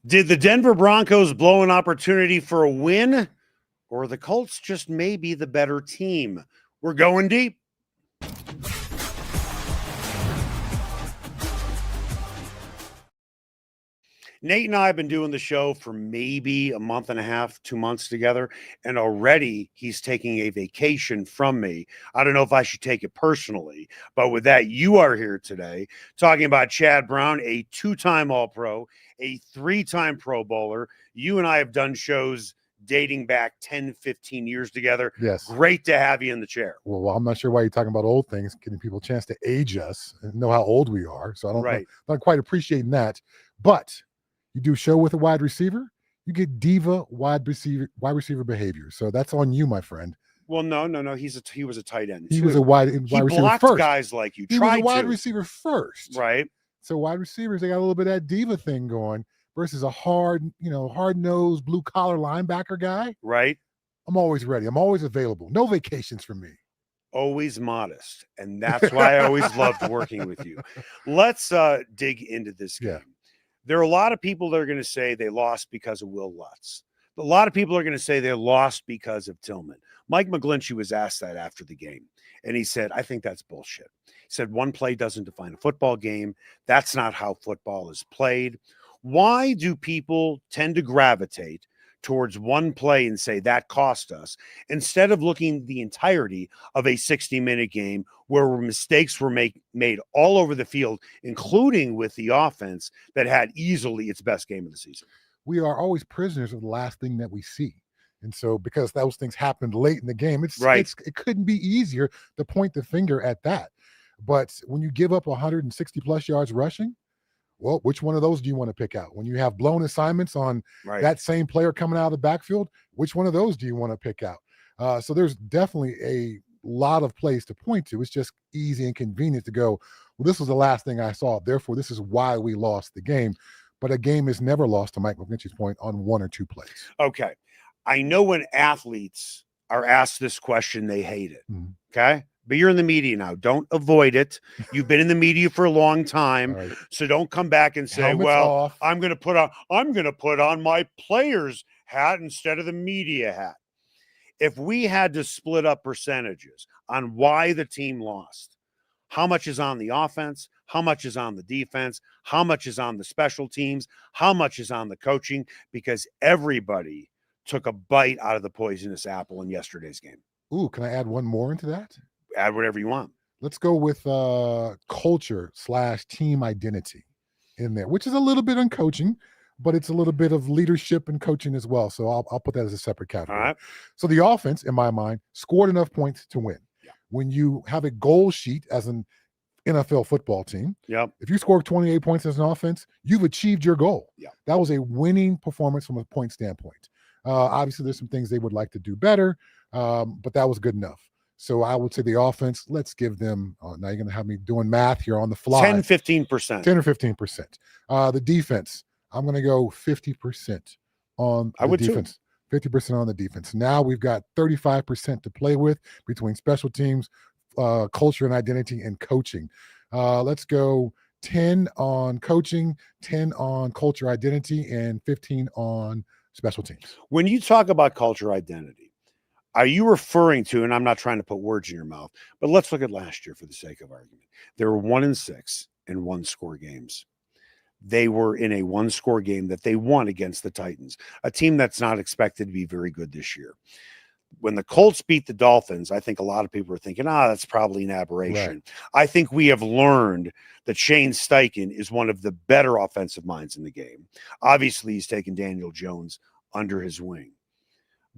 Did the Denver Broncos blow an opportunity for a win, or the Colts just may be the better team? We're going deep. Nate and I have been doing the show for maybe a month and a half, 2 months together, and already he's taking a vacation from me. I don't know if I should take it personally, but with that, you are here today talking about Chad Brown, a 2-time All-Pro, a 3-time Pro Bowler. You and I have done shows dating back 10, 15 years together. Yes. Great to have you in the chair. Well, I'm not sure why you're talking about old things, giving people a chance to age us and know how old we are. So I don't know, not quite appreciating that. But you do show with a wide receiver, you get diva wide receiver behavior. So that's on you, my friend. Well, no. He was a tight end. He was a wide receiver first. Guys like you. He was a wide receiver first. Right. So wide receivers, they got a little bit of that diva thing going versus a hard-nosed blue-collar linebacker guy. Right. I'm always ready. I'm always available. No vacations for me. Always modest. And that's why I always loved working with you. Let's dig into this game. Yeah. There are a lot of people that are going to say they lost because of Will Lutz. A lot of people are going to say they lost because of Tillman. Mike McGlinchey was asked that after the game, and he said, I think that's bullshit. He said, one play doesn't define a football game. That's not how football is played. Why do people tend to gravitate towards one play and say that cost us, instead of looking the entirety of a 60-minute game where mistakes were made all over the field, including with the offense that had easily its best game of the season? We are always prisoners of the last thing that we see. And so because those things happened late in the game, it couldn't be easier to point the finger at that. But when you give up 160 plus yards rushing, well, which one of those do you want to pick out? When you have blown assignments on that same player coming out of the backfield, which one of those do you want to pick out? So there's definitely a lot of plays to point to. It's just easy and convenient to go, well, this was the last thing I saw. Therefore, this is why we lost the game. But a game is never lost, to Mike McGlinchey's point, on one or two plays. Okay. I know when athletes are asked this question, they hate it. Mm-hmm. Okay. But you're in the media now. Don't avoid it. You've been in the media for a long time. So don't come back and say, helmet's off. I'm going to put on my player's hat instead of the media hat. If we had to split up percentages on why the team lost, how much is on the offense? How much is on the defense? How much is on the special teams? How much is on the coaching? Because everybody took a bite out of the poisonous apple in yesterday's game. Ooh, can I add one more into that? Add whatever you want. Let's go with culture/team identity in there, which is a little bit on coaching, but it's a little bit of leadership and coaching as well. So I'll put that as a separate category. All right. So the offense, in my mind, scored enough points to win. Yeah. When you have a goal sheet as an NFL football team, if you score 28 points as an offense, you've achieved your goal. Yeah. That was a winning performance from a point standpoint. Obviously, there's some things they would like to do better, but that was good enough. So I would say the offense, let's give them, now you're going to have me doing math here on the fly. 10, 15%. 10 or 15%. The defense, I'm going to go 50% on the defense. 50% on the defense. Now we've got 35% to play with between special teams, culture and identity, and coaching. Let's go 10 on coaching, 10 on culture identity, and 15 on special teams. When you talk about culture identity, are you referring to, and I'm not trying to put words in your mouth, but let's look at last year for the sake of argument. There were 1-6 in one-score games. They were in a one-score game that they won against the Titans, a team that's not expected to be very good this year. When the Colts beat the Dolphins, I think a lot of people are thinking, that's probably an aberration. Right. I think we have learned that Shane Steichen is one of the better offensive minds in the game. Obviously, he's taken Daniel Jones under his wing.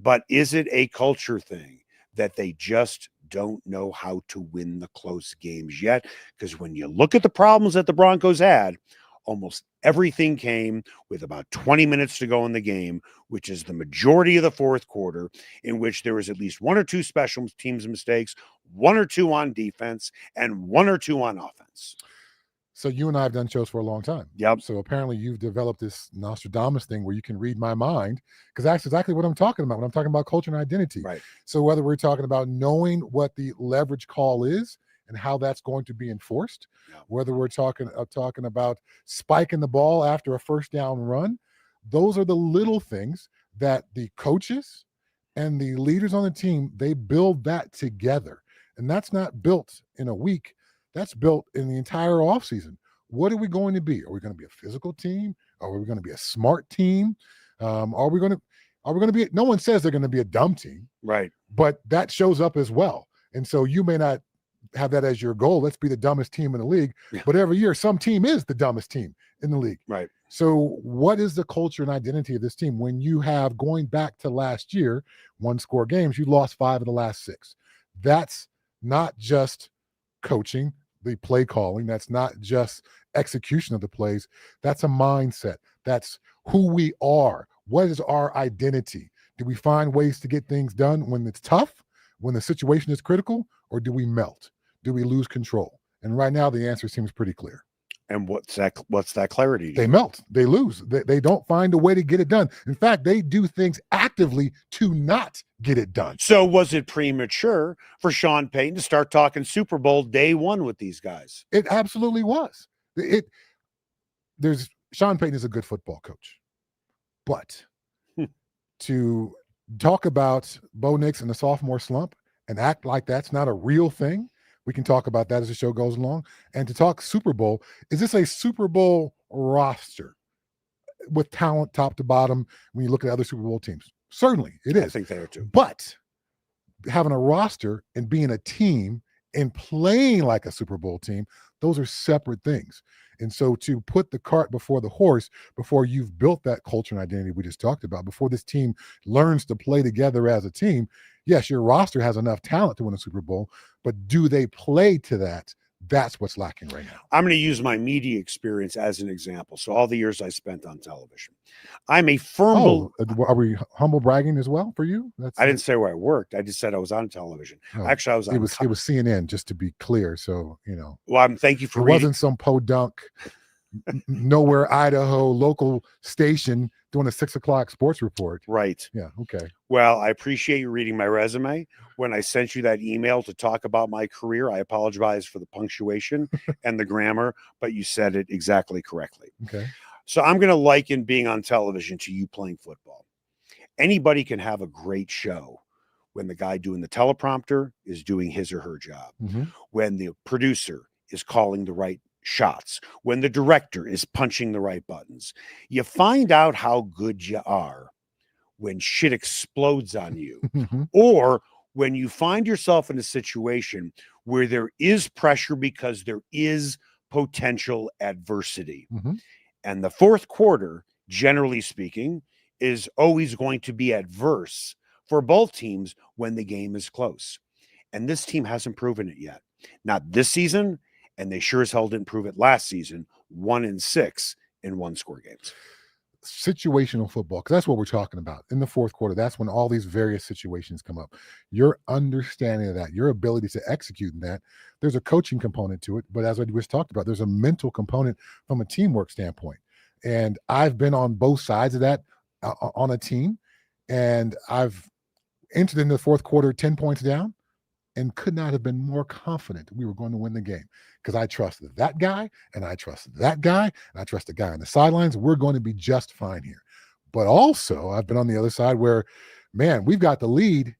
But is it a culture thing that they just don't know how to win the close games yet? Because when you look at the problems that the Broncos had, almost everything came with about 20 minutes to go in the game, which is the majority of the fourth quarter, in which there was at least one or two special teams mistakes, one or two on defense, and one or two on offense. So you and I have done shows for a long time. Yep. So apparently you've developed this Nostradamus thing where you can read my mind, because that's exactly what I'm talking about when I'm talking about culture and identity. Right. So whether we're talking about knowing what the leverage call is and how that's going to be enforced, whether we're talking about spiking the ball after a first down run, those are the little things that the coaches and the leaders on the team, they build that together. And that's not built in a week. That's built in the entire offseason. What are we going to be? Are we going to be a physical team? Are we going to be a smart team? Are we going to be, no one says they're going to be a dumb team. Right. But that shows up as well. And so you may not have that as your goal. Let's be the dumbest team in the league. Yeah. But every year, some team is the dumbest team in the league. Right. So what is the culture and identity of this team? When you have, going back to last year, 1-score games, you lost 5 of the last 6. That's not just coaching, the play calling. That's not just execution of the plays. That's a mindset. That's who we are. What is our identity? Do we find ways to get things done when it's tough, when the situation is critical, or do we melt? Do we lose control? And right now, the answer seems pretty clear. And what's that clarity? They melt. They lose. They don't find a way to get it done. In fact, they do things actively to not get it done. So was it premature for Sean Payton to start talking Super Bowl day one with these guys? It absolutely was. Sean Payton is a good football coach. But to talk about Bo Nix and the sophomore slump and act like that's not a real thing, we can talk about that as the show goes along. And to talk Super Bowl, is this a Super Bowl roster with talent top to bottom when you look at other Super Bowl teams? Certainly it is. I think they are too. But having a roster and being a team and playing like a Super Bowl team, those are separate things. And so to put the cart before the horse, before you've built that culture and identity we just talked about, before this team learns to play together as a team, yes, your roster has enough talent to win a Super Bowl, but do they play to that? That's what's lacking right now. I'm going to use my media experience as an example. So all the years I spent on television, I'm a firm. Are we humble bragging as well for you? I didn't say where I worked. I just said I was on television. Oh, actually, I was on. It was CNN, just to be clear. So Well, thank you for. It wasn't some podunk, nowhere Idaho local station doing a 6:00 sports report. Right. Yeah. Okay. Well, I appreciate you reading my resume. When I sent you that email to talk about my career, I apologize for the punctuation and the grammar, but you said it exactly correctly. Okay. So I'm going to liken being on television to you playing football. Anybody can have a great show when the guy doing the teleprompter is doing his or her job, when the producer is calling the right shots, when the director is punching the right buttons. You find out how good you are when shit explodes on you, or when you find yourself in a situation where there is pressure because there is potential adversity. And the fourth quarter, generally speaking, is always going to be adverse for both teams when the game is close. And this team hasn't proven it yet. Not this season, and they sure as hell didn't prove it last season, 1-6 in 1-score games. Situational football, because that's what we're talking about in the fourth quarter. That's when all these various situations come up. Your understanding of that, your ability to execute in that, there's a coaching component to it, but as I just talked about, there's a mental component from a teamwork standpoint. And I've been on both sides of that on a team, and I've entered into the fourth quarter 10 points down and could not have been more confident we were going to win the game, because I trust that guy, and I trust that guy, and I trust the guy on the sidelines. We're going to be just fine here. But also, I've been on the other side where, man, we've got the lead,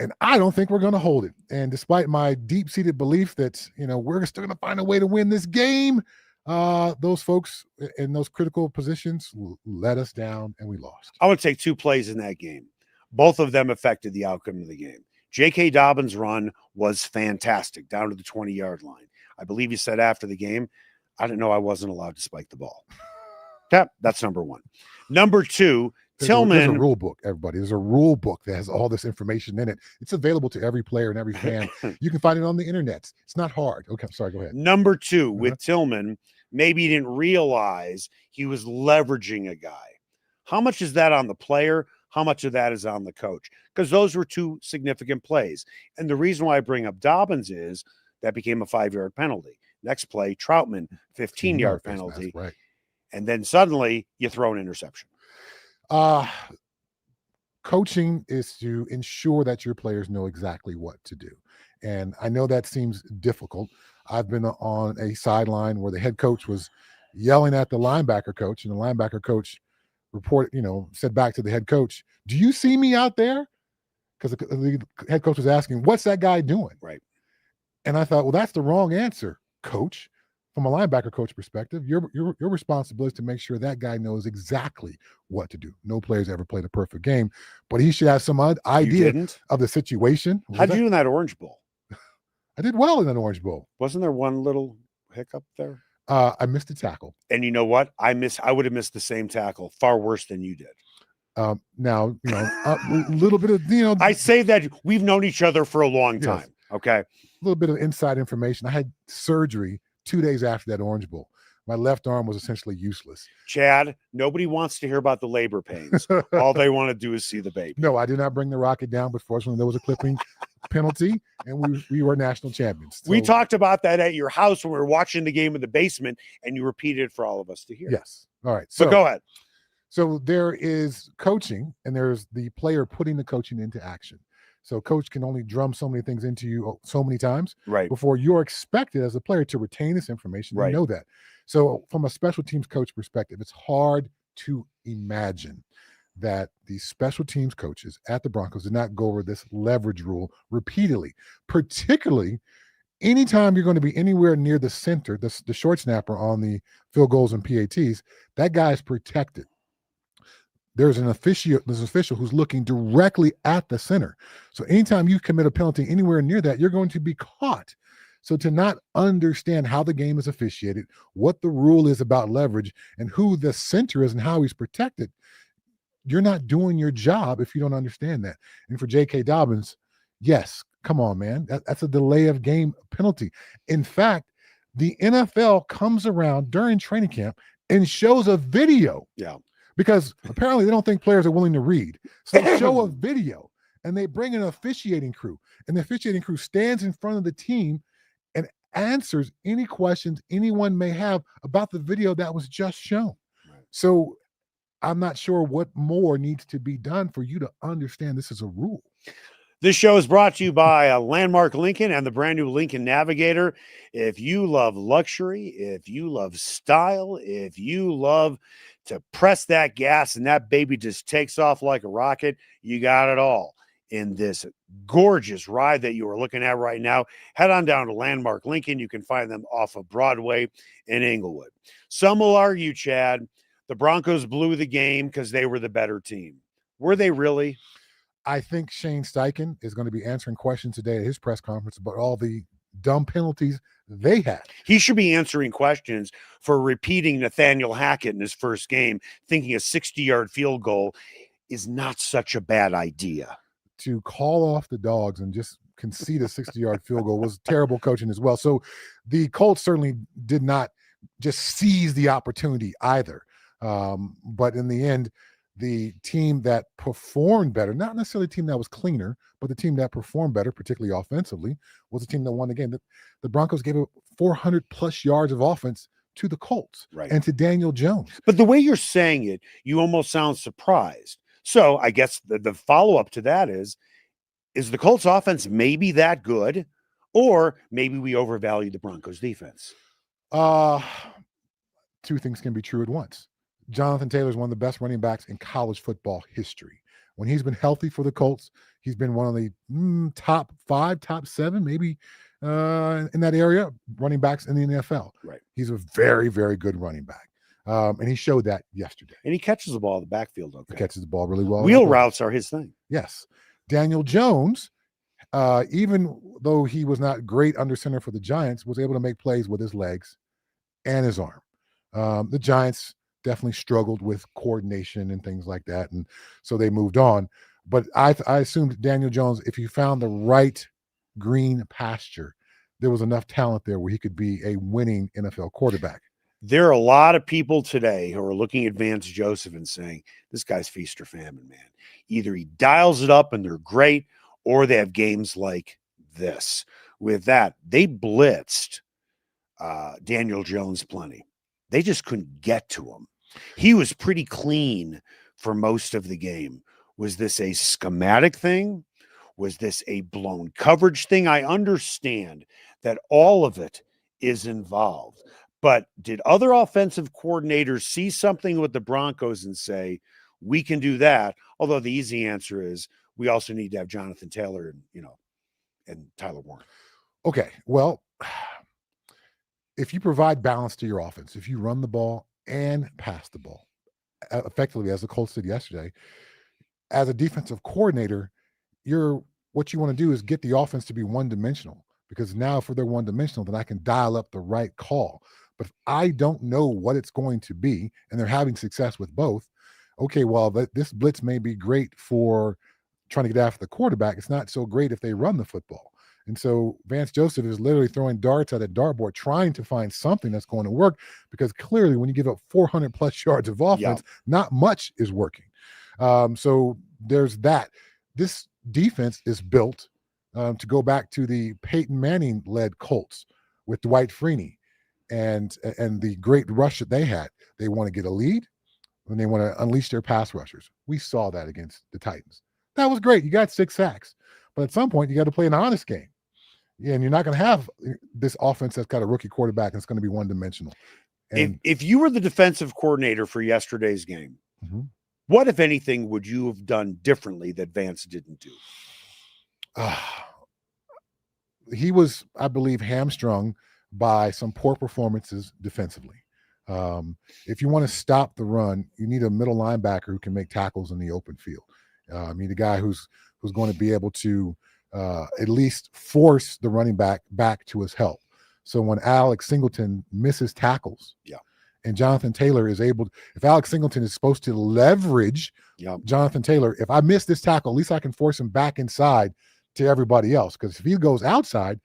and I don't think we're going to hold it. And despite my deep-seated belief that, we're still going to find a way to win this game, those folks in those critical positions let us down, and we lost. I would take 2 plays in that game. Both of them affected the outcome of the game. J.K. Dobbins' run was fantastic down to the 20-yard line. I believe he said after the game, I didn't know I wasn't allowed to spike the ball. Yeah, that's number 1. Number 2, Tillman. There's a rule book, everybody. There's a rule book that has all this information in it. It's available to every player and every fan. You can find it on the internet. It's not hard. Okay, I'm sorry. Go ahead. Number 2, with Tillman, maybe he didn't realize he was leveraging a guy. How much is that on the player? How much of that is on the coach? Because those were 2 significant plays. And the reason why I bring up Dobbins is that became a 5-yard penalty. Next play, Troutman, 15-yard penalty. Right. And then suddenly you throw an interception. Coaching is to ensure that your players know exactly what to do. And I know that seems difficult. I've been on a sideline where the head coach was, yelling at the linebacker coach, and the linebacker coach said back to the head coach, "Do you see me out there?" Because the head coach was asking, "What's that guy doing?" Right. And I thought, well, that's the wrong answer, coach. From a linebacker coach perspective, your responsibility is to make sure that guy knows exactly what to do. No player's ever played a perfect game, but he should have some idea of the situation. How'd you do in that Orange Bowl? I did well in that Orange Bowl. Wasn't there one little hiccup there? I missed a tackle. And you know what? I would have missed the same tackle far worse than you did. Now, a little bit of, I say that we've known each other for a long time. Yes. Okay. A little bit of inside information. I had surgery 2 days after that Orange Bowl. My left arm was essentially useless. Chad, nobody wants to hear about the labor pains. All they want to do is see the baby. No, I did not bring the rocket down, but fortunately there was a clipping penalty, and we were national champions. So, we talked about that at your house when we were watching the game in the basement, and you repeated it for all of us to hear. Yes. All right. So go ahead. So there is coaching, and there's the player putting the coaching into action. So coach can only drum so many things into you so many times before you're expected as a player to retain this information and know that. So from a special teams coach perspective, it's hard to imagine that the special teams coaches at the Broncos did not go over this leverage rule repeatedly, particularly anytime you're going to be anywhere near the center, the short snapper on the field goals and PATs, that guy is protected. There's an official who's looking directly at the center. So anytime you commit a penalty anywhere near that, you're going to be caught. So to not understand how the game is officiated, what the rule is about leverage, and who the center is and how he's protected, you're not doing your job if you don't understand that. And for J.K. Dobbins, yes, come on, man. That's a delay of game penalty. In fact, the NFL comes around during training camp and shows a video. Yeah. Because apparently they don't think players are willing to read. So they show a video, and they bring an officiating crew. And the officiating crew stands in front of the team and answers any questions anyone may have about the video that was just shown. Right. So I'm not sure what more needs to be done for you to understand this is a rule. This show is brought to you by Landmark Lincoln and the brand new Lincoln Navigator. If you love luxury, if you love style, if you love to press that gas and that baby just takes off like a rocket, you got it all in this gorgeous ride that you are looking at right now. Head on down to Landmark Lincoln. You can find them off of Broadway in Inglewood. Some will argue, Chad, the Broncos blew the game because they were the better team. Were they really? I think Shane Steichen is going to be answering questions today at his press conference about all the dumb penalties they had. He should be answering questions for repeating Nathaniel Hackett in his first game, thinking a 60-yard field goal is not such a bad idea. To call off the dogs and just concede a 60-yard field goal was terrible coaching as well. So the Colts certainly did not just seize the opportunity either. But in the end, the team that performed better, not necessarily the team that was cleaner, but the team that performed better, particularly offensively, was the team that won the game. The Broncos gave up 400-plus yards of offense to the Colts and to Daniel Jones. But the way you're saying it, you almost sound surprised. So I guess the follow-up to that is the Colts offense maybe that good, or maybe we overvalue the Broncos defense? Two things can be true at once. Jonathan Taylor is one of the best running backs in college football history. When he's been healthy for the Colts, he's been one of the top 5, top 7, maybe in that area, running backs in the NFL. Right. He's a very, very good running back. And he showed that yesterday. And he catches the ball in the backfield. Okay. He catches the ball really well. Wheel routes are his thing. Yes. Daniel Jones, even though he was not great under center for the Giants, was able to make plays with his legs and his arm. The Giants definitely struggled with coordination and things like that, and so they moved on. But I assumed Daniel Jones, if he found the right green pasture, there was enough talent there where he could be a winning NFL quarterback. There are a lot of people today who are looking at Vance Joseph and saying, this guy's feast or famine, man. Either he dials it up and they're great, or they have games like this. With that, they blitzed Daniel Jones plenty. They just couldn't get to him. He was pretty clean for most of the game. Was this a schematic thing? Was this a blown coverage thing? I understand that all of it is involved. But did other offensive coordinators see something with the Broncos and say, we can do that? Although the easy answer is we also need to have Jonathan Taylor and Tyler Warren. Okay, well, if you provide balance to your offense, if you run the ball and pass the ball effectively, as the Colts did yesterday, as a defensive coordinator, what you want to do is get the offense to be one-dimensional, because now if they're one-dimensional, then I can dial up the right call. But if I don't know what it's going to be, and they're having success with both, okay, well, this blitz may be great for trying to get after the quarterback. It's not so great if they run the football. And so Vance Joseph is literally throwing darts at a dartboard, trying to find something that's going to work, because clearly when you give up 400-plus yards of offense, not much is working. So there's that. This defense is built to go back to the Peyton Manning-led Colts with Dwight Freeney and the great rush that they had. They want to get a lead, and they want to unleash their pass rushers. We saw that against the Titans. That was great. You got 6 sacks. But at some point, you got to play an honest game. Yeah, and you're not going to have this offense that's got a rookie quarterback that's going to be one-dimensional. And if you were the defensive coordinator for yesterday's game, what, if anything, would you have done differently that Vance didn't do? He was, I believe, hamstrung by some poor performances defensively. If you want to stop the run, you need a middle linebacker who can make tackles in the open field. I mean, a guy who's going to be able to at least force the running back to his help. So when Alex Singleton misses tackles, and Jonathan Taylor is able, if Alex Singleton is supposed to leverage Jonathan Taylor, if I miss this tackle, at least I can force him back inside to everybody else. Because if he goes outside,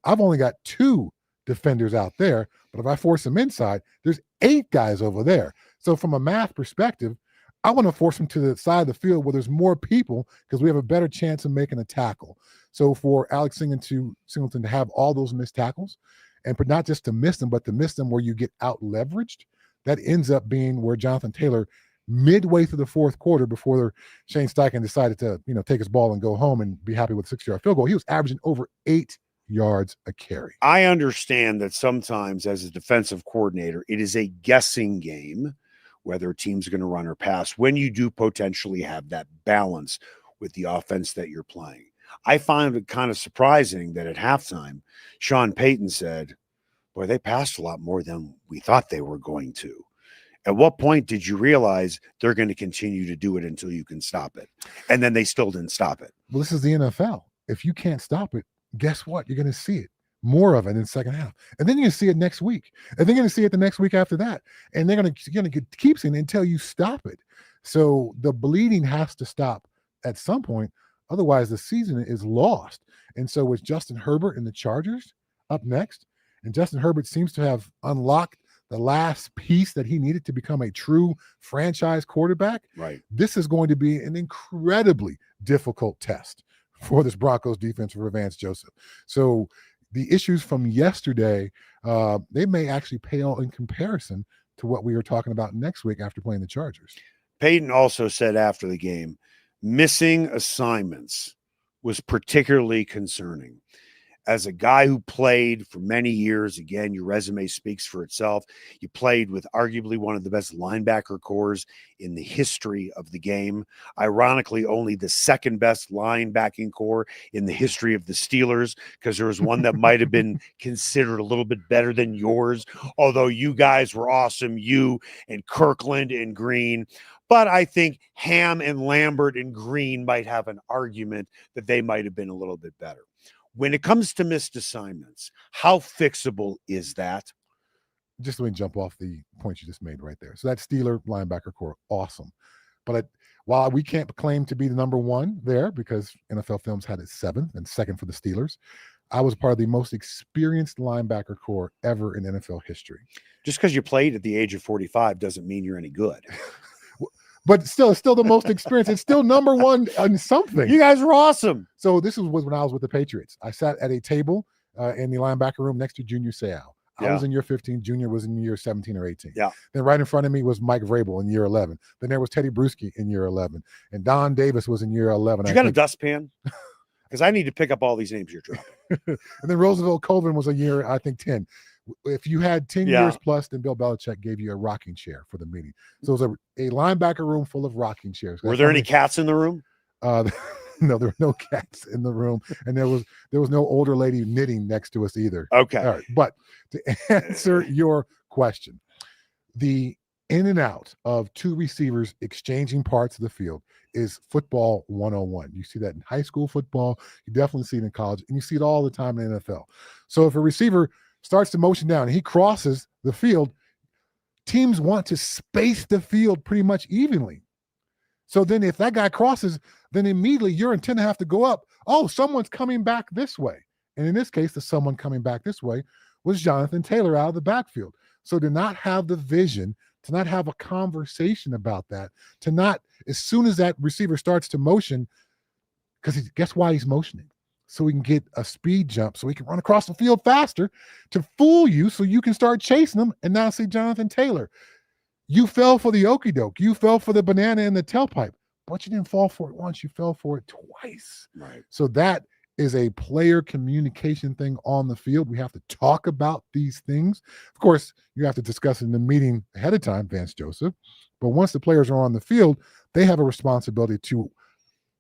I've only got 2 defenders out there, but if I force him inside, there's 8 guys over there. So from a math perspective, I want to force him to the side of the field where there's more people, because we have a better chance of making a tackle. So for Alex Singleton to have all those missed tackles, and not just to miss them, but to miss them where you get out leveraged, that ends up being where Jonathan Taylor, midway through the 4th quarter, before Shane Steichen decided to take his ball and go home and be happy with a 6-yard field goal, he was averaging over 8 yards a carry. I understand that sometimes as a defensive coordinator, it is a guessing game whether a team's going to run or pass, when you do potentially have that balance with the offense that you're playing. I find it kind of surprising that at halftime, Sean Payton said, boy, they passed a lot more than we thought they were going to. At what point did you realize they're going to continue to do it until you can stop it? And then they still didn't stop it. Well, this is the NFL. If you can't stop it, guess what? You're going to see it. More of it in the second half. And then you're going to see it next week. And they're going to see it the next week after that. And they're going to keep seeing it until you stop it. So the bleeding has to stop at some point. Otherwise, the season is lost. And so with Justin Herbert and the Chargers up next, and Justin Herbert seems to have unlocked the last piece that he needed to become a true franchise quarterback. Right. This is going to be an incredibly difficult test for this Broncos defense for Vance Joseph. So the issues from yesterday, they may actually pale in comparison to what we are talking about next week after playing the Chargers. Payton also said after the game, missing assignments was particularly concerning. As a guy who played for many years, again, your resume speaks for itself. You played with arguably one of the best linebacker corps in the history of the game. Ironically, only the second best linebacking corps in the history of the Steelers, because there was one that might have been considered a little bit better than yours, although you guys were awesome, you and Kirkland and Green. But I think Ham and Lambert and Green might have an argument that they might have been a little bit better. When it comes to missed assignments, how fixable is that? Just let me jump off the point you just made right there. So that Steeler linebacker core, awesome. But while we can't claim to be the number 1 there, because NFL Films had it 7th and 2nd for the Steelers, I was part of the most experienced linebacker core ever in NFL history. Just because you played at the age of 45 doesn't mean you're any good. But still, it's still the most experienced. It's still number 1 on something. You guys were awesome. So this was when I was with the Patriots. I sat at a table in the linebacker room next to Junior Seau. I was in year 15. Junior was in year 17 or 18. Yeah. Then right in front of me was Mike Vrabel in year 11. Then there was Teddy Bruschi in year 11. And Don Davis was in year 11. You got a dustpan? Because I need to pick up all these names you're dropping. And then Roosevelt Colvin was a year, I think, 10. If you had 10 years plus, then Bill Belichick gave you a rocking chair for the meeting. So it was a linebacker room full of rocking chairs. Were there any cats in the room? No, there were no cats in the room, and there was no older lady knitting next to us either. Okay. All right. But to answer your question, the in and out of two receivers exchanging parts of the field is football 101. You see that in high school football. You definitely see it in college, and you see it all the time in the NFL. So if a receiver starts to motion down and he crosses the field, teams want to space the field pretty much evenly. So then if that guy crosses, then immediately your intent to have to go up. Oh, someone's coming back this way. And in this case, the someone coming back this way was Jonathan Taylor out of the backfield. So to not have the vision, to not have a conversation about that, to not, as soon as that receiver starts to motion, because guess why he's motioning? So we can get a speed jump, so he can run across the field faster to fool you so you can start chasing him and now see Jonathan Taylor. You fell for the okie doke. You fell for the banana in the tailpipe, but you didn't fall for it once. You fell for it twice. Right. So that is a player communication thing on the field. We have to talk about these things. Of course, you have to discuss it in the meeting ahead of time, Vance Joseph. But once the players are on the field, they have a responsibility to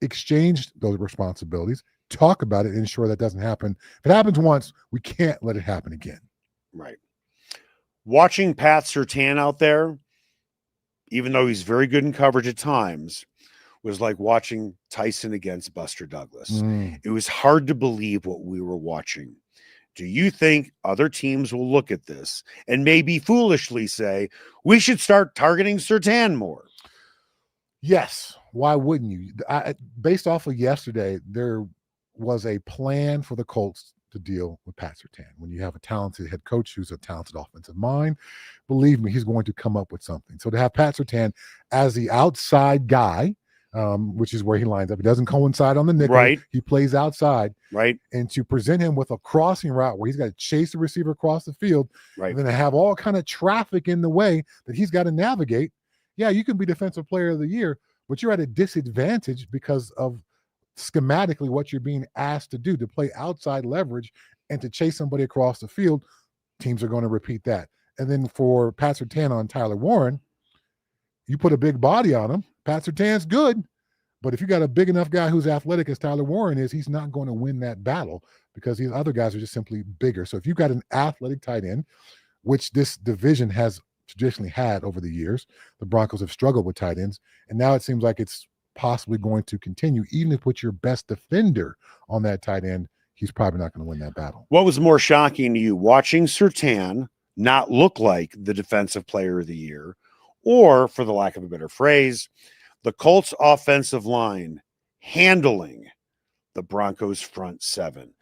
exchange those responsibilities, talk about it, and ensure that doesn't happen. If it happens once, we can't let it happen again. Right. Watching Pat Surtain out there, even though he's very good in coverage at times, was like watching Tyson against Buster Douglas. It was hard to believe what we were watching. Do you think other teams will look at this and maybe foolishly say, we should start targeting Surtain more? Yes. Why wouldn't you? Based off of yesterday, there was a plan for the Colts to deal with Pat Surtain. When you have a talented head coach who's a talented offensive mind, believe me, he's going to come up with something. So to have Pat Surtain as the outside guy, which is where he lines up, he doesn't coincide on the nickel. Right. He plays outside. Right. And to present him with a crossing route where he's got to chase the receiver across the field, right, and then to have all kind of traffic in the way that he's got to navigate. Yeah, you can be defensive player of the year, but you're at a disadvantage because of schematically what you're being asked to do, to play outside leverage and to chase somebody across the field. Teams are going to repeat that. And then for Pat Surtain on Tyler Warren, you put a big body on him. Pat Surtain's good, but if you got a big enough guy who's athletic as Tyler Warren is, he's not going to win that battle because these other guys are just simply bigger. So if you've got an athletic tight end, which this division has traditionally had over the years, the Broncos have struggled with tight ends, and now it seems like it's possibly going to continue. Even if with your best defender on that tight end, he's probably not going to win that battle. What was more shocking to you, watching Surtain not look like the defensive player of the year, or, for the lack of a better phrase, the Colts offensive line handling the Broncos front seven?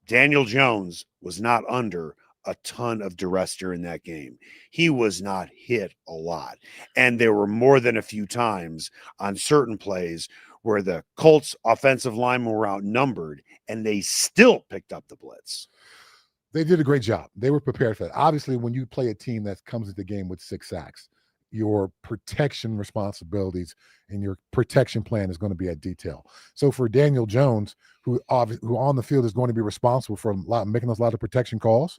Daniel Jones was not under a ton of duress during that game. He was not hit a lot. And there were more than a few times on certain plays where the Colts offensive linemen were outnumbered and they still picked up the blitz. They did a great job. They were prepared for that. Obviously, when you play a team that comes into the game with 6 sacks, your protection responsibilities and your protection plan is going to be at detail. So for Daniel Jones, who on the field is going to be responsible for making a lot of protection calls,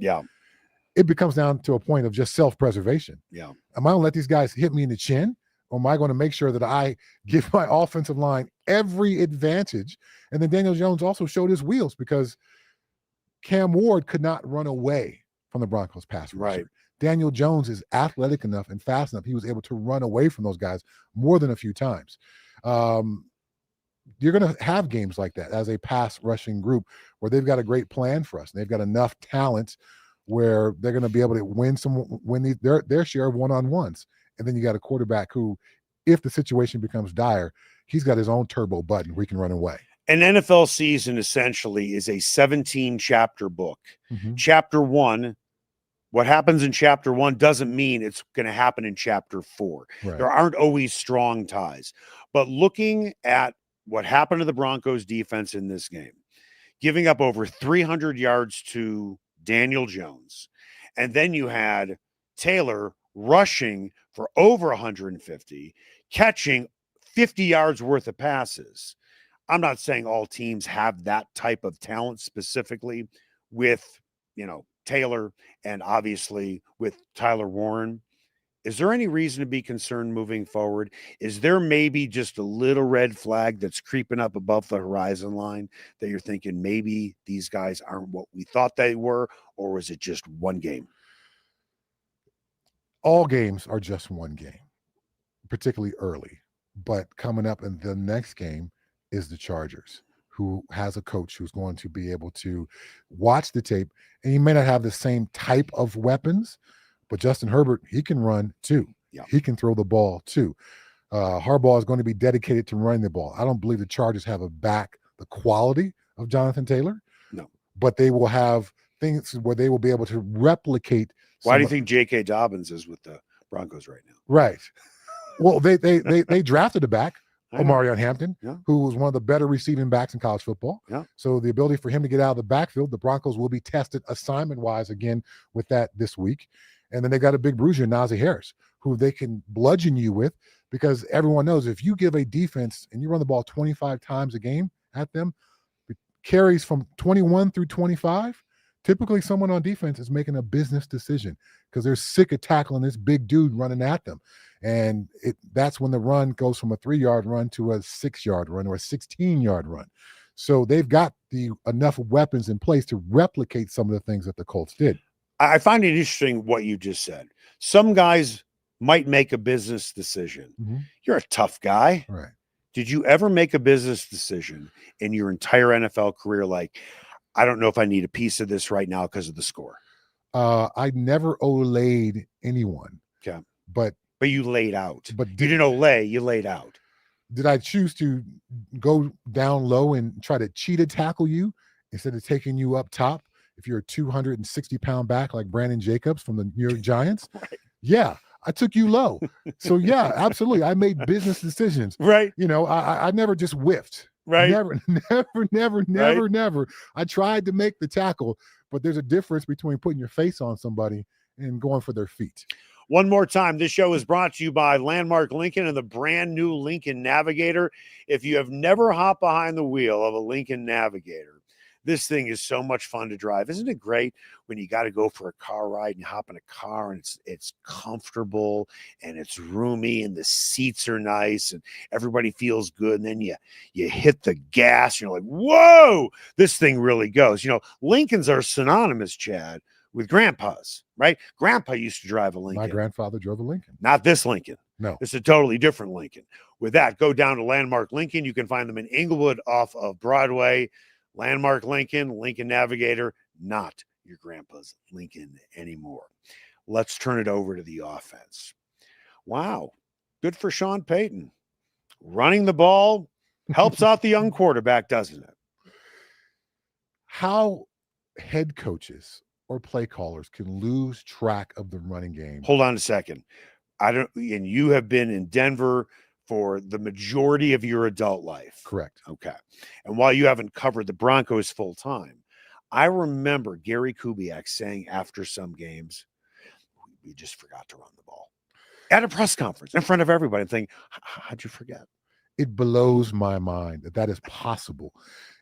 it becomes down to a point of just self-preservation. Am I going to let these guys hit me in the chin, or am I going to make sure that I give my offensive line every advantage? And then Daniel Jones also showed his wheels because Cam Ward could not run away from the Broncos pass rusher. Right. Daniel Jones is athletic enough and fast enough. He was able to run away from those guys more than a few times. You're going to have games like that as a pass rushing group where they've got a great plan for us. And they've got enough talent where they're going to be able to win their share of one-on-ones. And then you got a quarterback who, if the situation becomes dire, he's got his own turbo button where he can run away. An NFL season essentially is a 17-chapter book. Chapter 1, what happens in chapter 1 doesn't mean it's going to happen in chapter 4. Right. There aren't always strong ties. But looking at what happened to the Broncos defense in this game, giving up over 300 yards to Daniel Jones, and then you had Taylor rushing for over 150, catching 50 yards worth of passes. I'm not saying all teams have that type of talent specifically with, Taylor and obviously with Tyler Warren, is there any reason to be concerned moving forward? Is there maybe just a little red flag that's creeping up above the horizon line that you're thinking maybe these guys aren't what we thought they were, or was it just one game? All games are just one game, particularly early. But coming up in the next game is the Chargers, who has a coach who's going to be able to watch the tape. And he may not have the same type of weapons, but Justin Herbert, he can run too. Yeah. He can throw the ball too. Harbaugh is going to be dedicated to running the ball. I don't believe the Chargers have the quality of Jonathan Taylor. No. But they will have things where they will be able to replicate. Why do you think J.K. Dobbins is with the Broncos right now? Right. Well, they drafted a back, Omarion Hampton, who was one of the better receiving backs in college football. Yeah. So the ability for him to get out of the backfield, the Broncos will be tested assignment-wise again with that this week. And then they got a big bruiser, Najee Harris, who they can bludgeon you with, because everyone knows if you give a defense and you run the ball 25 times a game at them, it carries from 21 through 25, typically someone on defense is making a business decision because they're sick of tackling this big dude running at them. And that's when the run goes from a 3-yard run to a 6-yard run or a 16-yard run. So they've got enough weapons in place to replicate some of the things that the Colts did. I find it interesting what you just said. Some guys might make a business decision. Mm-hmm. You're a tough guy. Right. Did you ever make a business decision in your entire NFL career like, I don't know if I need a piece of this right now because of the score? I never olayed anyone. Okay. But you laid out. But you didn't olay, you laid out. Did I choose to go down low and try to cheetah tackle you instead of taking you up top? If you're a 260-pound back like Brandon Jacobs from the New York Giants, right. Yeah, I took you low. So yeah, absolutely. I made business decisions. Right. You know, I never just whiffed. Right. Never. I tried to make the tackle, but there's a difference between putting your face on somebody and going for their feet. One more time, this show is brought to you by Landmark Lincoln and the brand new Lincoln Navigator. If you have never hopped behind the wheel of a Lincoln Navigator, this thing is so much fun to drive. Isn't it great when you got to go for a car ride and you hop in a car and it's comfortable and it's roomy and the seats are nice and everybody feels good. And then you hit the gas and you're like, whoa, this thing really goes. You know, Lincolns are synonymous, Chad, with grandpas, right? Grandpa used to drive a Lincoln. My grandfather drove a Lincoln. Not this Lincoln. No. It's a totally different Lincoln. With that, go down to Landmark Lincoln. You can find them in Inglewood off of Broadway. Landmark Lincoln, Lincoln Navigator, not your grandpa's Lincoln anymore. Let's turn it over to the offense. Wow. Good for Sean Payton. Running the ball helps out the young quarterback, doesn't it? How head coaches or play callers can lose track of the running game. Hold on a second. And you have been in Denver for the majority of your adult life. Correct. Okay. And while you haven't covered the Broncos full time, I remember Gary Kubiak saying after some games, we just forgot to run the ball at a press conference in front of everybody and thinking, how'd you forget? It blows my mind that is possible.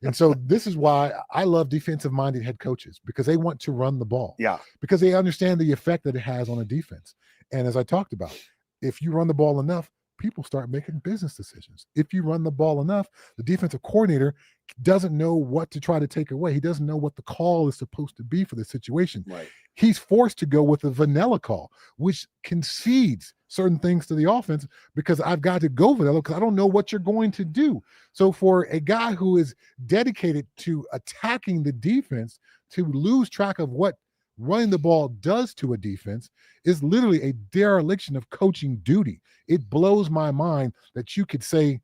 And so this is why I love defensive-minded head coaches, because they want to run the ball. Yeah. Because they understand the effect that it has on a defense. And as I talked about, if you run the ball enough, people start making business decisions. If you run the ball enough, the defensive coordinator doesn't know what to try to take away. He doesn't know what the call is supposed to be for the situation. Right. He's forced to go with a vanilla call, which concedes certain things to the offense because I've got to go vanilla because I don't know what you're going to do. So for a guy who is dedicated to attacking the defense to lose track of what running the ball does to a defense is literally a dereliction of coaching duty. It blows my mind that you could say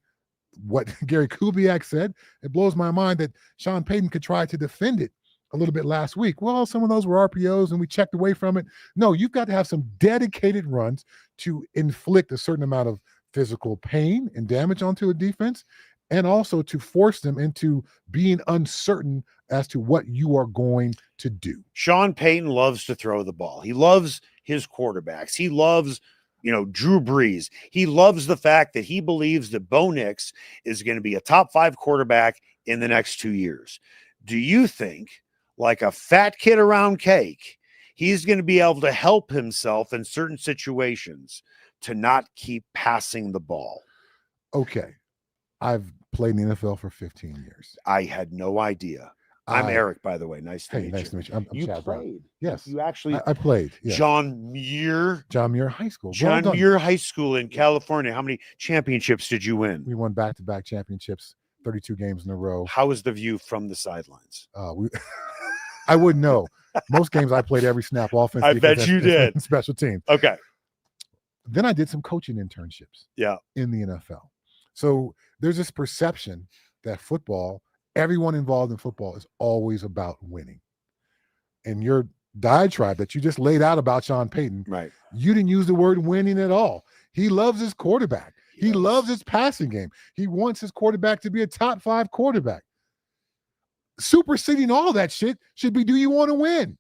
what Gary Kubiak said. It blows my mind that Sean Payton could try to defend it a little bit last week. Well, some of those were RPOs and we checked away from it. No, you've got to have some dedicated runs to inflict a certain amount of physical pain and damage onto a defense, and also to force them into being uncertain as to what you are going to do. Sean Payton loves to throw the ball. He loves his quarterbacks. He loves, Drew Brees. He loves the fact that he believes that Bo Nix is going to be a top 5 quarterback in the next 2 years. Do you think, like a fat kid around cake, he's going to be able to help himself in certain situations to not keep passing the ball. Okay. I've played in the NFL for 15 years. I had no idea. I'm Eric, by the way. Nice to meet you. Nice to meet you. I'm you Chad played. Brown. Yes. You actually. I played. Yes. John Muir High School. John Muir High School in California. How many championships did you win? We won back-to-back championships, 32 games in a row. How was the view from the sidelines? I wouldn't know. Most games I played every snap offense. I bet you did. Special team. Okay. Then I did some coaching internships. Yeah. In the NFL. So there's this perception that football, everyone involved in football is always about winning. And your diatribe that you just laid out about Sean Payton, right? You didn't use the word winning at all. He loves his quarterback. He loves his passing game. He wants his quarterback to be a top 5 quarterback. Superseding all that shit should be, do you want to win?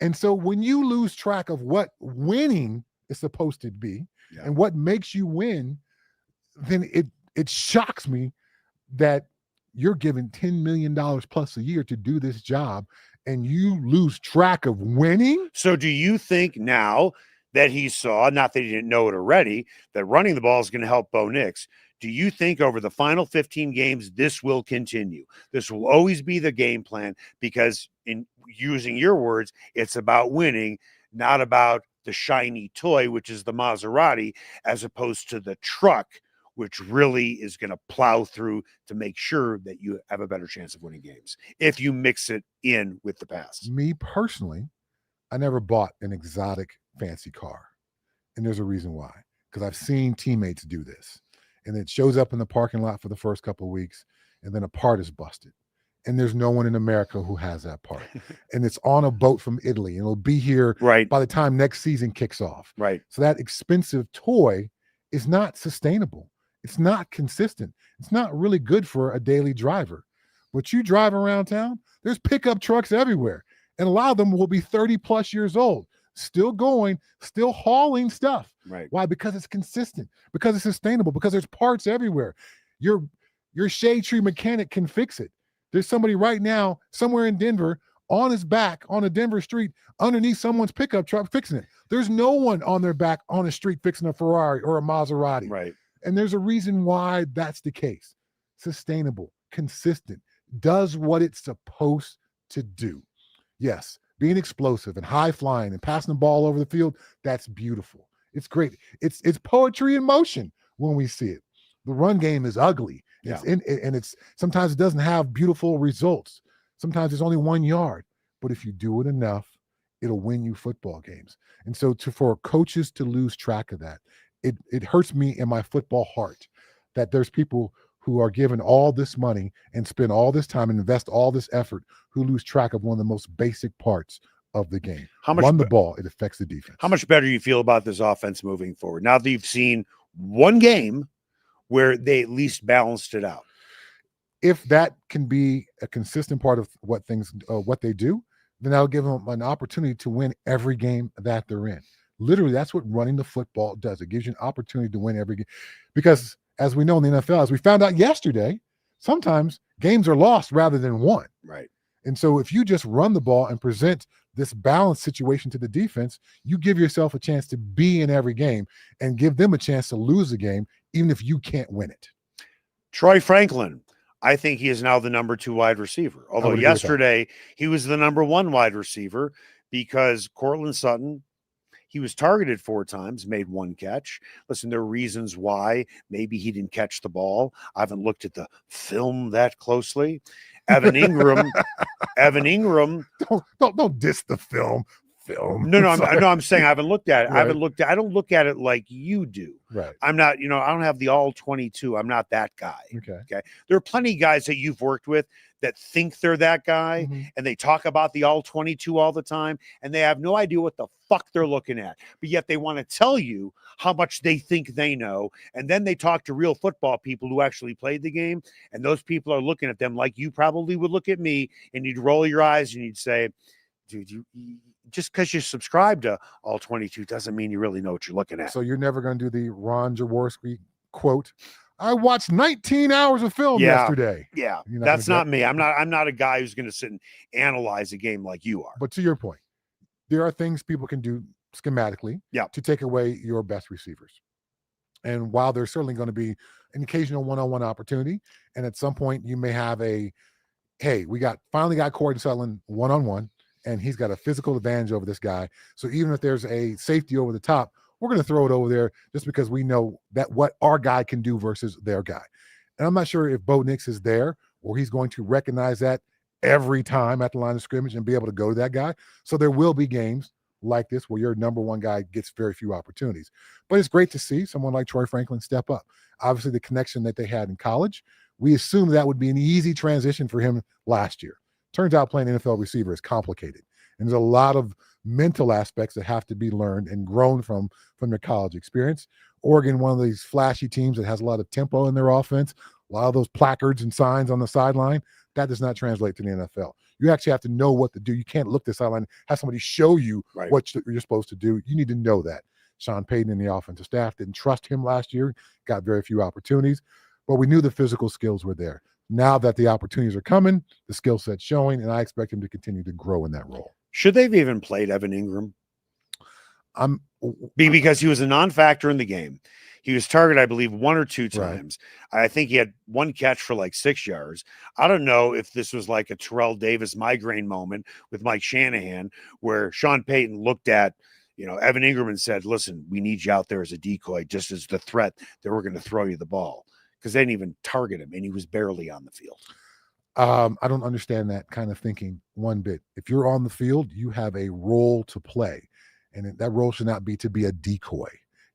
And so when you lose track of what winning is supposed to be and what makes you win, then it shocks me that you're given $10 million plus a year to do this job and you lose track of winning. So do you think now that he saw, not that he didn't know it already, that running the ball is going to help Bo Nix, do you think over the final 15 games, this will continue? This will always be the game plan because, in using your words, it's about winning, not about the shiny toy, which is the Maserati, as opposed to the truck, which really is going to plow through to make sure that you have a better chance of winning games if you mix it in with the pass. Me personally, I never bought an exotic fancy car. And there's a reason why. Because I've seen teammates do this. And it shows up in the parking lot for the first couple of weeks, and then a part is busted. And there's no one in America who has that part. And it's on a boat from Italy, and it'll be here by the time next season kicks off. Right. So that expensive toy is not sustainable. It's not consistent. It's not really good for a daily driver. But you drive around town, there's pickup trucks everywhere. And a lot of them will be 30 plus years old, still going, still hauling stuff. Right. Why? Because it's consistent, because it's sustainable, because there's parts everywhere. Your shade tree mechanic can fix it. There's somebody right now, somewhere in Denver, on his back on a Denver street, underneath someone's pickup truck fixing it. There's no one on their back on a street fixing a Ferrari or a Maserati. Right. And there's a reason why that's the case. Sustainable, consistent, does what it's supposed to do. Yes, being explosive and high flying and passing the ball over the field, that's beautiful. It's great. It's poetry in motion when we see it. The run game is ugly. It's sometimes it doesn't have beautiful results. Sometimes it's only 1 yard. But if you do it enough, it'll win you football games. And so for coaches to lose track of that, it hurts me in my football heart that there's people who are given all this money and spend all this time and invest all this effort who lose track of one of the most basic parts of the game. How much run the ball, it affects the defense. How much better you feel about this offense moving forward now that you've seen one game where they at least balanced it out? If that can be a consistent part of what they do, then that'll give them an opportunity to win every game that they're in. Literally, that's what running the football does. It gives you an opportunity to win every game. Because as we know in the NFL, as we found out yesterday, sometimes games are lost rather than won. Right. And so if you just run the ball and present this balanced situation to the defense, you give yourself a chance to be in every game and give them a chance to lose the game, even if you can't win it. Troy Franklin, I think he is now the number 2 wide receiver. Although yesterday he was the number 1 wide receiver because Cortland Sutton, he was targeted 4 times, made 1 catch. Listen, there are reasons why maybe he didn't catch the ball. I haven't looked at the film that closely. Evan Engram. Don't diss the film. No, I'm saying I haven't looked at it. Right. I don't look at it like you do. Right. I'm not, I don't have the all 22. I'm not that guy. Okay. There are plenty of guys that you've worked with that think they're that guy and they talk about the all 22 all the time and they have no idea what the fuck they're looking at. But yet they want to tell you how much they think they know. And then they talk to real football people who actually played the game. And those people are looking at them like you probably would look at me and you'd roll your eyes and you'd say, dude, you just because you subscribe to all 22 doesn't mean you really know what you're looking at. So you're never going to do the Ron Jaworski quote I watched 19 hours of film yesterday. Yeah, that's not me. I'm not a guy who's going to sit and analyze a game like you are. But to your point, there are things people can do schematically to take away your best receivers. And while there's certainly going to be an occasional one-on-one opportunity, and at some point you may have hey, we finally got Corey Sutton one-on-one, and he's got a physical advantage over this guy. So even if there's a safety over the top, we're going to throw it over there just because we know that what our guy can do versus their guy. And I'm not sure if Bo Nix is there or he's going to recognize that every time at the line of scrimmage and be able to go to that guy. So there will be games like this where your number one guy gets very few opportunities. But it's great to see someone like Troy Franklin step up. Obviously, the connection that they had in college, we assumed that would be an easy transition for him last year. Turns out playing NFL receiver is complicated. And there's a lot of mental aspects that have to be learned and grown from their college experience. Oregon, one of these flashy teams that has a lot of tempo in their offense, a lot of those placards and signs on the sideline, that does not translate to the NFL. You actually have to know what to do. You can't look the sideline, have somebody show you what you're supposed to do. You need to know that. Sean Payton and the offensive staff didn't trust him last year, got very few opportunities, but we knew the physical skills were there. Now that the opportunities are coming, the skill set's showing, and I expect him to continue to grow in that role. Should they have even played Evan Engram? Because he was a non-factor in the game. He was targeted, I believe, 1 or 2 times. Right. I think he had 1 catch for like 6 yards. I don't know if this was like a Terrell Davis migraine moment with Mike Shanahan where Sean Payton looked at, Evan Engram and said, listen, we need you out there as a decoy, just as the threat that we're going to throw you the ball. Because they didn't even target him, and he was barely on the field. I don't understand that kind of thinking one bit. If you're on the field, you have a role to play, and that role should not be to be a decoy.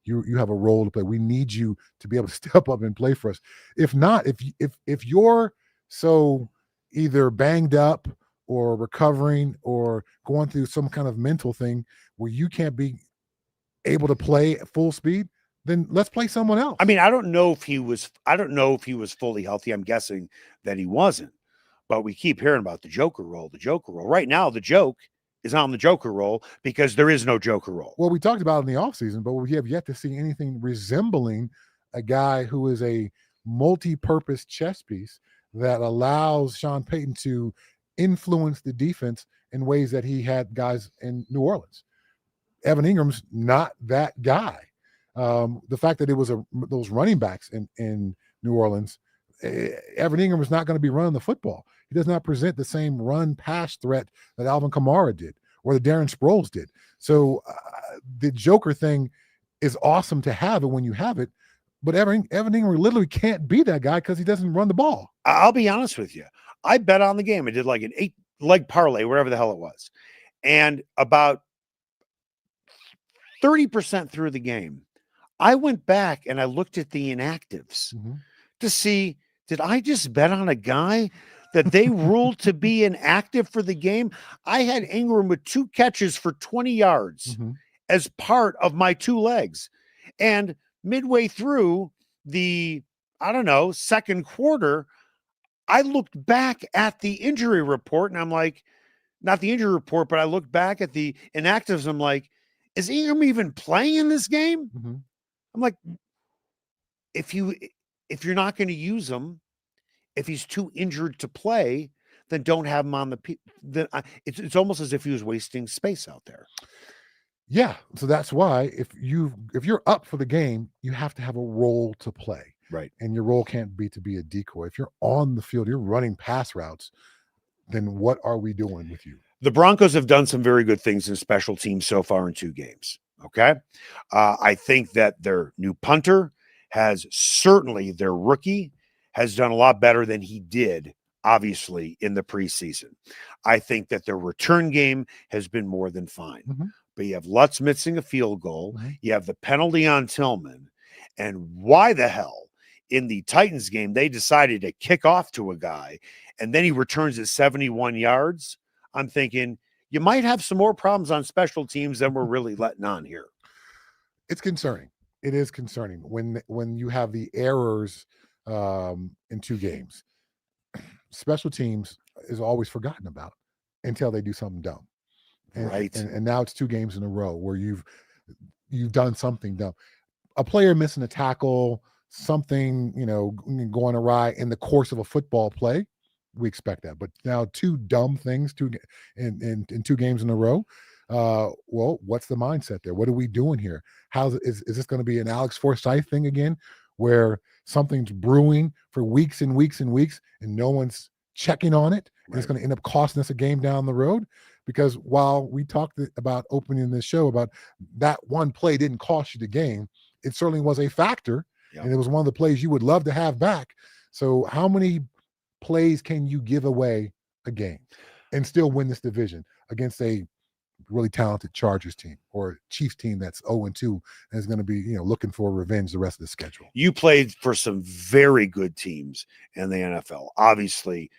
You have a role to play. We need you to be able to step up and play for us. If not, if you're so either banged up or recovering or going through some kind of mental thing where you can't be able to play at full speed, then let's play someone else. I mean, I don't know if he was fully healthy. I'm guessing that he wasn't. But we keep hearing about the Joker role. Right now, the joke is on the Joker role because there is no Joker role. Well, we talked about it in the offseason, but we have yet to see anything resembling a guy who is a multi-purpose chess piece that allows Sean Payton to influence the defense in ways that he had guys in New Orleans. Evan Ingram's not that guy. The fact that it was those running backs in New Orleans, Evan Engram is not going to be running the football. He does not present the same run-pass threat that Alvin Kamara did or that Darren Sproles did. So the Joker thing is awesome to have it when you have it, but Evan Engram literally can't be that guy because he doesn't run the ball. I'll be honest with you. I bet on the game. I did like an 8-leg parlay, whatever the hell it was. And about 30% through the game, I went back and I looked at the inactives to see, did I just bet on a guy that they ruled to be inactive for the game? I had Ingram with 2 catches for 20 yards as part of my 2 legs. And midway through the, second quarter, I looked back at the injury report and I'm like, not the injury report, but I looked back at the inactives. I'm like, is Ingram even playing in this game? I'm like, if you're not going to use him, if he's too injured to play, then don't have him on the. It's almost as if he was wasting space out there. Yeah, so that's why if you're up for the game, you have to have a role to play, right? And your role can't be to be a decoy. If you're on the field, you're running pass routes, then what are we doing with you? The Broncos have done some very good things in special teams so far in 2 games. Okay. I think that their new punter their rookie has done a lot better than he did, obviously, in the preseason. I think that their return game has been more than fine. But you have Lutz missing a field goal. You have the penalty on Tillman. And why the hell in the Titans game, they decided to kick off to a guy and then he returns at 71 yards. I'm thinking, you might have some more problems on special teams than we're really letting on here. It's concerning. It is concerning when you have the errors in 2 games. Special teams is always forgotten about until they do something dumb. Right. And now it's 2 games in a row where you've done something dumb. A player missing a tackle, something, going awry in the course of a football play, we expect that. But now two dumb things in 2 games in a row. Well, what's the mindset there? What are we doing here? Is this going to be an Alex Forsythe thing again, where something's brewing for weeks and weeks and weeks and no one's checking on it, and it's going to end up costing us a game down the road? Because while we talked about opening this show about that one play didn't cost you the game, it certainly was a factor. Yep. And it was one of the plays you would love to have back. So how many plays can you give away a game and still win this division against a really talented Chargers team or Chiefs team that's 0-2 and is going to be, looking for revenge the rest of the schedule? You played for some very good teams in the NFL. Obviously,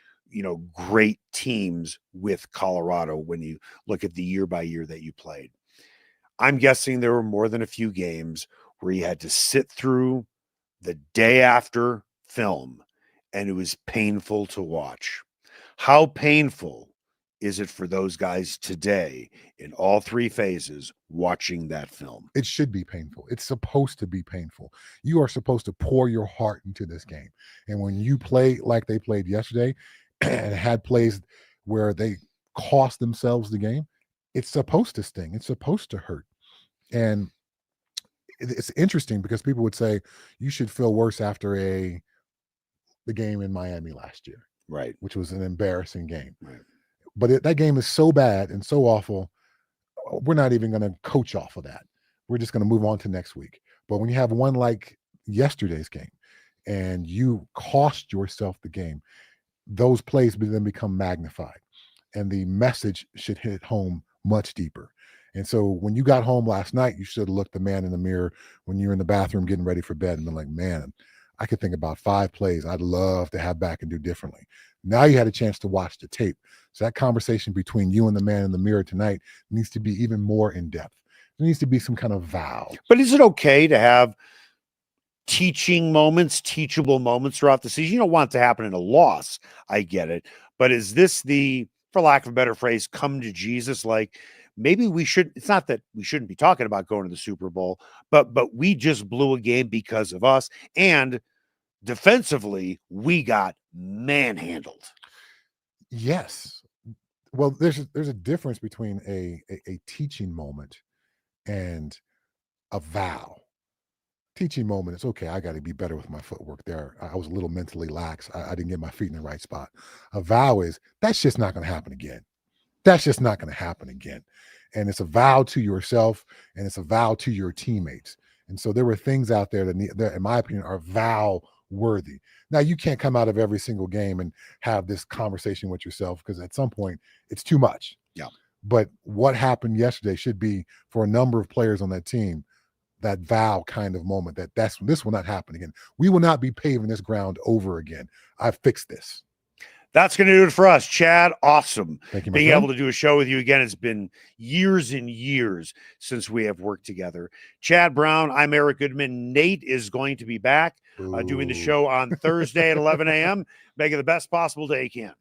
great teams with Colorado when you look at the year by year that you played. I'm guessing there were more than a few games where you had to sit through the day after film and it was painful to watch. How painful is it for those guys today in all 3 phases watching that film? It should be painful. It's supposed to be painful. You are supposed to pour your heart into this game. And when you play like they played yesterday and had plays where they cost themselves the game, it's supposed to sting. It's supposed to hurt. And it's interesting because people would say you should feel worse after the game in Miami last year, right? Which was an embarrassing game. Right. But that game is so bad and so awful, we're not even going to coach off of that. We're just going to move on to next week. But when you have one like yesterday's game and you cost yourself the game, those plays then become magnified, and the message should hit home much deeper. And so when you got home last night, you should have looked the man in the mirror when you're in the bathroom getting ready for bed and been like, man, I could think about 5 plays I'd love to have back and do differently. Now you had a chance to watch the tape. So that conversation between you and the man in the mirror tonight needs to be even more in depth. There needs to be some kind of vow. But is it okay to have teaching moments, teachable moments throughout the season? You don't want it to happen in a loss. I get it. But is this for lack of a better phrase, come to Jesus? Like, maybe we should, it's not that we shouldn't be talking about going to the Super Bowl, but we just blew a game because of us. And defensively, we got manhandled. Yes. Well, there's a difference between a teaching moment and a vow. Teaching moment, it's okay, I got to be better with my footwork there. I was a little mentally lax. I didn't get my feet in the right spot. A vow is, that's just not going to happen again. That's just not going to happen again. And it's a vow to yourself, and it's a vow to your teammates. And so there were things out there that in my opinion, are vow worthy. Now, you can't come out of every single game and have this conversation with yourself, because at some point it's too much. Yeah. But what happened yesterday should be, for a number of players on that team, that vow kind of moment, this will not happen again. We will not be paving this ground over again. I fixed this. That's going to do it for us. Chad, awesome. Thank you, being able to do a show with you again. It's been years and years since we have worked together. Chad Brown, I'm Eric Goodman. Nate is going to be back doing the show on Thursday at 11 a.m. Make it the best possible day you can.